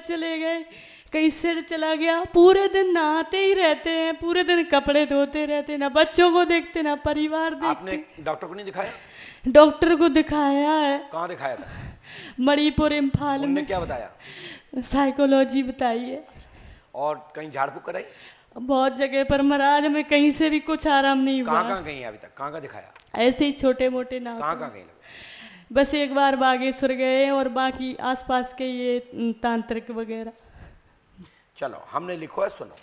चले गए, कहीं सिर चला गया, पूरे दिन नहाते ही रहते हैं, पूरे दिन कपड़े धोते रहते, ना बच्चों को देखते ना परिवार देखते। आपने डॉक्टर को नहीं दिखाया? डॉक्टर को दिखाया है, कहाँ दिखाया था? मणिपुर इम्फाल उनने में। क्या बताया? साइकोलॉजी बताई है। और कहीं झाड़ फूक कराई? बहुत जगह पर महाराज में कहीं से भी कुछ आराम नहीं हुआ। कहाँ कहाँ गई है अभी तक? कहाँ कहाँ दिखाया? ऐसे ही छोटे मोटे ना। कहाँ कहाँ गई? बस एक बार बागेश्वर गए और बाकी आसपास के ये तांत्रिक वगैरह। चलो हमने लिखो है, सुनो।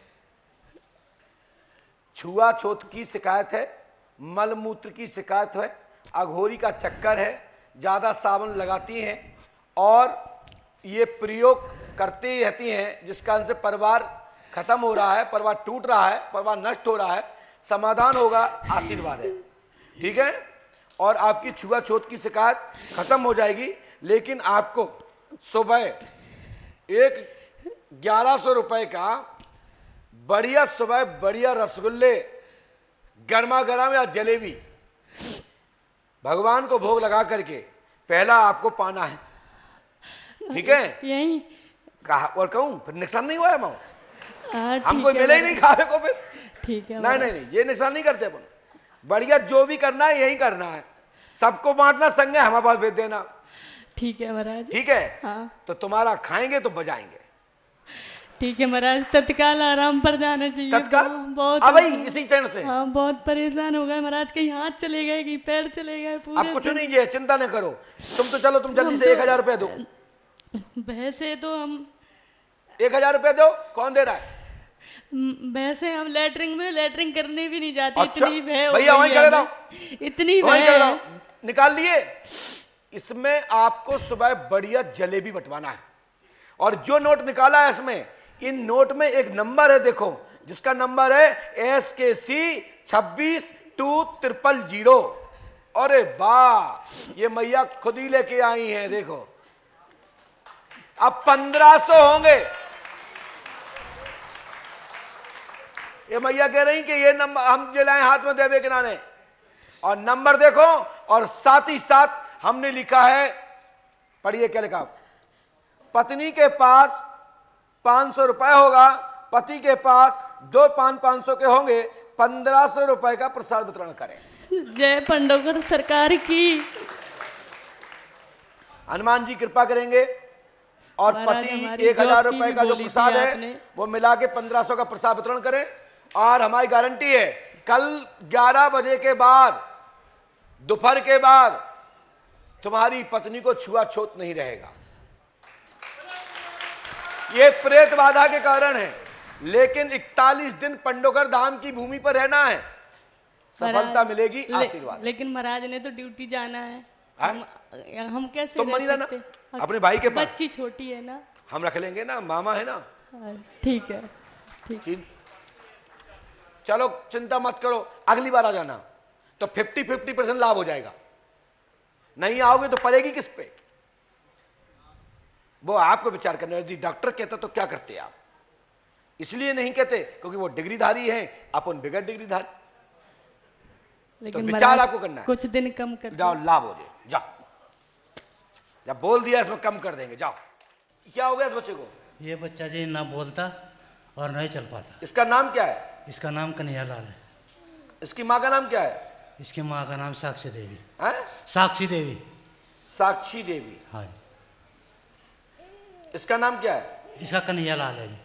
छुआछूत की शिकायत है, मलमूत्र की शिकायत है, अघोरी का चक्कर है, ज्यादा साबुन लगाती हैं और ये प्रयोग करती ही रहती हैं, जिस कारण से परिवार खत्म हो रहा है, परिवार टूट रहा है, परिवार नष्ट हो रहा है। समाधान होगा, आशीर्वाद है, ठीक है। और आपकी छुआछूत की शिकायत खत्म हो जाएगी। लेकिन आपको सुबह एक 1100 रुपए का बढ़िया, सुबह बढ़िया रसगुल्ले गर्मा गर्म या जलेबी भगवान को भोग लगा करके पहला आपको पाना है, ठीक है। यही कहा और कहूं फिर नुकसान नहीं हुआ है माओ, ठीक हमको है मिले ही नहीं खावे को फिर। ठीक है नहीं नहीं नहीं, ये नुकसान नहीं करते अपन। बढ़िया जो भी करना है यही करना है, सबको बांटना, संग है हमारे पास भेज देना, ठीक है महाराज। ठीक है। हाँ तो तुम्हारा खाएंगे तो बजाएंगे, ठीक है महाराज। तत्काल आराम पर जाना चाहिए। तत्काल। बहुत अब भाई इसी क्षण से हाँ बहुत परेशान हो गए महाराज, कहीं हाथ चले गए कहीं पैर चले गए पूरे। अब कुछ नहीं है, चिंता न करो। तुम तो चलो, तुम जल्दी से 1000 रुपया दो। वैसे तो हम 1000 रुपया दो। कौन दे रहा है? वैसे हम लेटरिंग करने भी नहीं जाते। अच्छा, इतनी भय हो भैया गई वहीं है खड़े हमें। रहो, इतनी वहीं भय खड़े है। रहो। निकाल लिए। इसमें आपको सुबह बढ़िया जलेबी बंटवाना है। और जो नोट निकाला है इसमें, इन नोट में एक नंबर है, देखो, जिसका नंबर है SKC 26-200। अरे वाह, ये मैया खुद ही लेके आई हैं, देखो। अब 1500 होंगे। ये मैया कह रही कि ये नंबर हम जलाएं हाथ में देवे किनारे, और नंबर देखो। और साथ ही साथ हमने लिखा है, पढ़िए क्या लिखा। पत्नी के पास 500 रुपए होगा, पति के पास 2 500 के होंगे, 1500 रुपए का प्रसाद वितरण करें। जय पंडोकर सरकार की। हनुमान जी कृपा करेंगे। और महाराज, पति हमारी 1000 जॉब की रुपए भी का जो बोली थी प्रसाद है आपने। वो मिला के 1500 का प्रसाद वितरण करें। और हमारी गारंटी है, कल 11 बजे के बाद, दोपहर के बाद तुम्हारी पत्नी को छुआछूत नहीं रहेगा। ये प्रेत बाधा के कारण है, लेकिन 41 दिन पंडोकर धाम की भूमि पर रहना है, सफलता मिलेगी, आशीर्वाद। लेकिन महाराज ने तो ड्यूटी जाना है। हम कैसे तुम रह मनी रहना सकते? अपने भाई के पास। बच्ची छोटी है ना, हम रख लेंगे ना, मामा है ना। ठीक है, ठीक। चलो चिंता मत करो, अगली बार आ जाना तो 50-50% लाभ हो जाएगा। नहीं आओगे तो पड़ेगी किस पे, वो आपको विचार करना। यदि डॉक्टर कहता तो क्या करते आप? इसलिए नहीं कहते क्योंकि वो डिग्रीधारी हैं, अपन बगैर डिग्रीधारी। लेकिन तो विचार महाराज, आपको करना है। कुछ दिन कम कर जाओ, लाभ हो जाए, जाओ। जब बोल दिया इसमें कम कर देंगे, जाओ। क्या हो गया इस बच्चे को? ये बच्चा जी ना बोलता और नहीं चल पाता। इसका नाम क्या है? इसका नाम कन्हैया लाल है। इसकी माँ का नाम क्या है? इसकी माँ का नाम साक्षी देवी। हैं? साक्षी देवी। साक्षी देवी। हाँ। इसका नाम क्या है? इसका कन्हैया लाल है जी।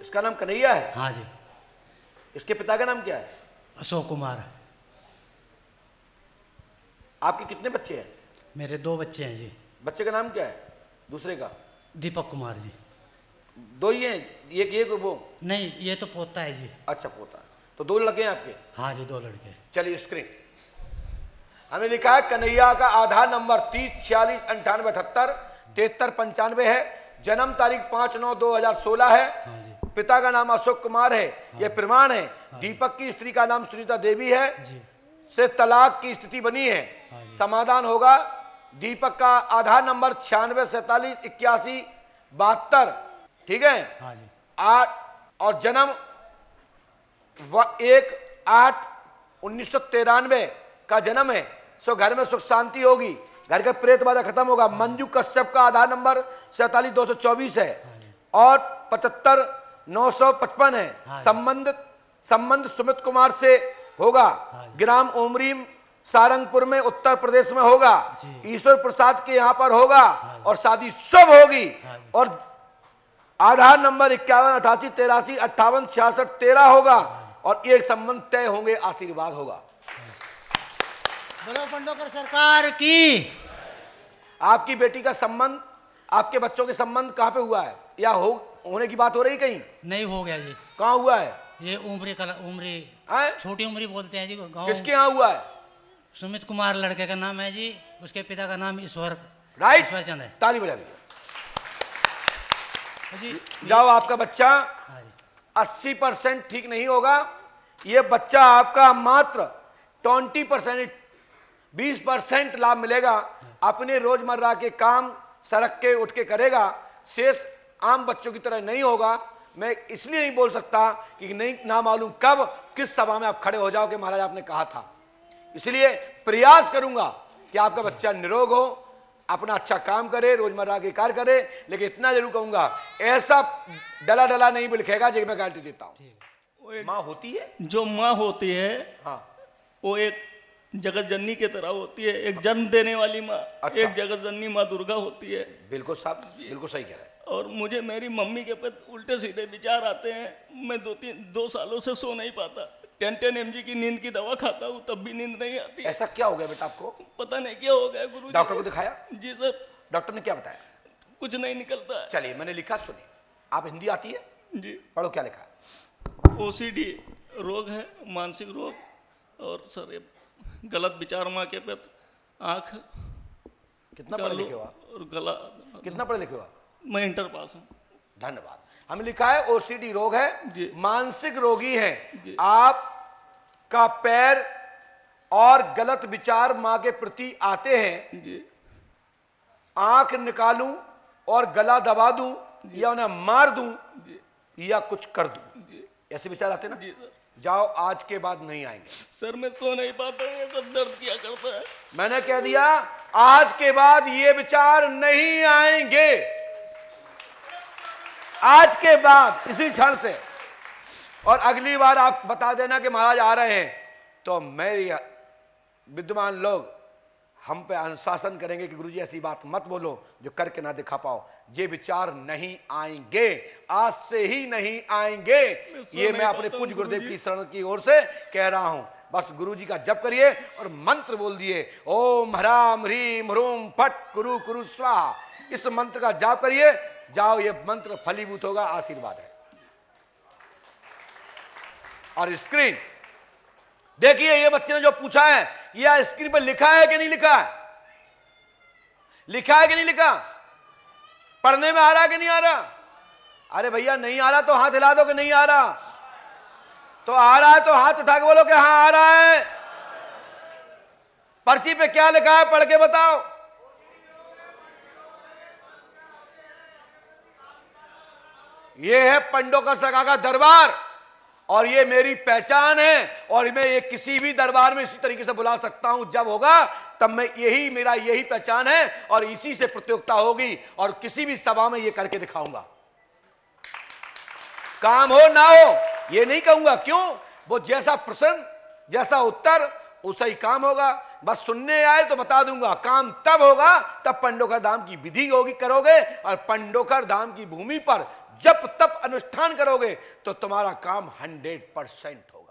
इसका नाम कन्हैया है? हाँ जी। इसके पिता का नाम क्या है? अशोक कुमार। आपके कितने बच्चे हैं? मेरे 2 बच्चे हैं जी। बच्चे का नाम क्या है दूसरे का? दीपक कुमार जी। 2 ही हैं? एक वो? नहीं, ये तो पोता है जी। अच्छा, पोता है। तो 2 लड़के हैं आपके? हाँ जी, 2 लड़के। चलिए स्क्रीन। हमने लिखा है कन्हैया का आधार नंबर 30469878 7395 है। जन्म तारीख 5/9/2016 है। हाँ जी। पिता का नाम अशोक कुमार है। यह प्रमाण है। दीपक की स्त्री का नाम सुनीता देवी है। जी। से तलाक की स्थिति बनी है। समाधान होगा। दीपक का आधार नंबर 96478172, ठीक है। हाँ जी। 8 और जन्म 1/8/1993 का जन्म है। सो घर में सुख शांति होगी, घर का प्रेत बाधा खत्म होगा। मंजू कश्यप का आधार नंबर 47,224 है और 75,955 है। संबंध सुमित कुमार से होगा। ग्राम उमरीम सारंगपुर में उत्तर प्रदेश में होगा। ईश्वर प्रसाद के यहाँ पर होगा और शादी शुभ होगी। और आधार नंबर 51 88 83 58 66 13 होगा और एक संबंध तय होंगे, आशीर्वाद होगा। बोलो पंडोकर सरकार की। आपकी बेटी का संबंध, आपके बच्चों के संबंध कहाँ पे हुआ है या होने की बात हो रही कहीं? नहीं हो गया जी। कहाँ हुआ है? ये उमरी हैं? छोटी उमरी बोलते हैं जी गाँव। किसके यहाँ हुआ है? सुमित कुमार लड़के का नाम है जी, उसके पिता का नाम ईश्वर राइट, ईश्वर चंद है ताली बजा दीजिए जी। जाओ, आपका बच्चा 80% ठीक नहीं होगा। ये बच्चा आपका मात्र 20% 20% लाभ मिलेगा। अपने रोजमर्रा के काम सड़क के उठ के करेगा, शेष आम बच्चों की तरह नहीं होगा। मैं इसलिए नहीं बोल सकता कि नहीं, ना मालूम कब किस सभा में आप खड़े हो जाओगे, महाराज आपने कहा था। इसलिए प्रयास करूंगा कि आपका बच्चा निरोग हो, अपना अच्छा काम करे, रोजमर्रा के कार्य करे। लेकिन इतना जरूर कहूंगा, ऐसा डला डला नहीं लिखेगा जो मैं गारंटी देता हूं। माँ होती है, जो माँ होती है हाँ, वो एक जगत जननी की तरह होती है, एक जन्म देने वाली माँ। अच्छा। एक जगत जननी माँ दुर्गा होती है। बिल्कुल साहब, बिल्कुल सही कह रहे हैं। और मुझे मेरी मम्मी के प्रति उल्टे सीधे विचार आते हैं। मैं 2 सालों से सो नहीं पाता। 10 mg की नींद की दवा खाता हूँ तब भी नींद नहीं आती। ऐसा क्या हो गया बेटा आपको? पता नहीं क्या हो गया गुरु। डॉक्टर को दिखाया? जी सर। डॉक्टर ने क्या बताया? कुछ नहीं निकलता है। चलिए, मैंने लिखा, सुनिए। आप हिंदी आती है? जी। पढ़ो, क्या लिखा है? OCD रोग है, मानसिक रोग। और सर ये गलत विचार माँ के प्रति, आँख, कितना पढ़े लिखे हो आप? और गला। कितना पढ़े लिखे हो आप? मैं इंटर पास हूँ। धन्यवाद। हमें लिखा है OCD रोग है, जी। मानसिक रोगी है। जी। आपका पैर और गलत विचार माँ के प्रति आते हैं। जी। आंख निकालूं और गला दबा दूं या उन्हें मार दूं जी। या कुछ कर दूं, जी। ऐसे विचार आते ना? जी सर। जाओ, आज के बाद नहीं आएंगे। सर मैं सो नहीं पाता हूँ, ये सब दर्द किया करता है। मैंने कह दिया, आज के बाद ये विचार नहीं आएंगे। आज के बाद इसी क्षण से। और अगली बार आप बता देना कि महाराज आ रहे हैं, तो मेरी विद्वान लोग हम पे अनुशासन करेंगे कि गुरुजी ऐसी बात मत बोलो जो करके ना दिखा पाओ। ये विचार नहीं आएंगे, आज से ही नहीं आएंगे। ये मैं अपने पूज्य गुरुदेव की शरण की ओर से कह रहा हूं। बस गुरुजी का जप करिए और मंत्र बोल दिए, ओम ह्राम ह्रीम ह्रूम फट कुरु कुरु स्वाहा। इस मंत्र का जाप करिए, जाओ, ये मंत्र फलीभूत होगा, आशीर्वाद है। और स्क्रीन देखिए, ये बच्चे ने जो पूछा है, यह स्क्रीन पर लिखा है कि नहीं लिखा है? लिखा है कि नहीं लिखा? पढ़ने में आ रहा है कि नहीं आ रहा? अरे भैया, नहीं आ रहा तो हाथ हिला दो कि नहीं आ रहा। तो आ रहा है तो हाथ उठा के बोलो कि हाँ आ रहा है। पर्ची पे क्या लिखा है, पढ़ के बताओ। ये है पंडोकर सरकार का दरबार और ये मेरी पहचान है। और मैं ये किसी भी दरबार में इसी तरीके से बुला सकता हूं, जब होगा तब मैं, मेरा यही पहचान है और इसी से प्रतियोगिता होगी और किसी भी सभा में ये करके दिखाऊंगा। काम हो ना हो ये नहीं कहूंगा, क्यों? वो जैसा प्रश्न, जैसा उत्तर, उसा ही काम होगा। बस सुनने आए तो बता दूंगा, काम तब होगा तब पंडोकर धाम की विधि होगी, करोगे और पंडोकर धाम की भूमि पर जब तब अनुष्ठान करोगे तो तुम्हारा काम 100% होगा।